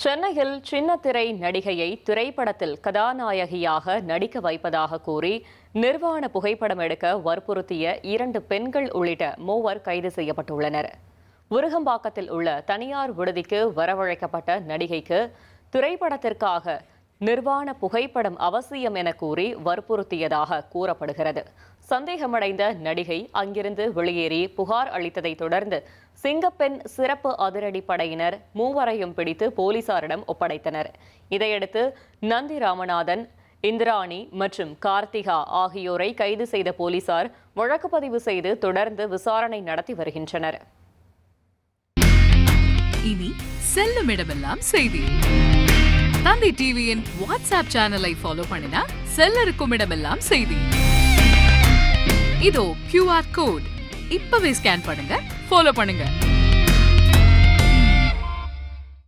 சென்னையில் சின்னத்திரை நடிகையை திரைப்படத்தில் கதாநாயகியாக நடிக்க வைப்பதாக கூறி நிர்வாண புகைப்படம் எடுக்க வற்புறுத்திய 2 பெண்கள் உள்ளிட்ட 3 கைது செய்யப்பட்டுள்ளனர். விருகம்பாக்கத்தில் உள்ள தனியார் விடுதிக்கு வரவழைக்கப்பட்ட நடிகைக்கு திரைப்படத்திற்காக நிர்வாண புகைப்படம் அவசியம் என கூறி வற்புறுத்தியதாக கூறப்படுகிறது. சந்தேகமடைந்த நடிகை அங்கிருந்து வெளியேறி புகார் அளித்ததை தொடர்ந்து சிங்கப்பெண் சிறப்பு அதிரடி படையினர் 3 பிடித்து போலீசாரிடம் ஒப்படைத்தனர். இதையடுத்து நந்தி ராமநாதன், இந்திராணி மற்றும் கார்த்திகா ஆகியோரை கைது செய்த போலீசார் வழக்கு பதிவு செய்து தொடர்ந்து விசாரணை நடத்தி வருகின்றனர். இனி செல்லும் இடமெல்லாம் செய்தி. தந்தி டிவியின் வாட்ஸ்அப் சேனலை ஃபாலோ பண்ணினா செல்ல இருக்கும் இடமெல்லாம் செய்தி. இதோ QR கோட் இப்பவே ஸ்கேன் பண்ணுங்க, ஃபாலோ பண்ணுங்க.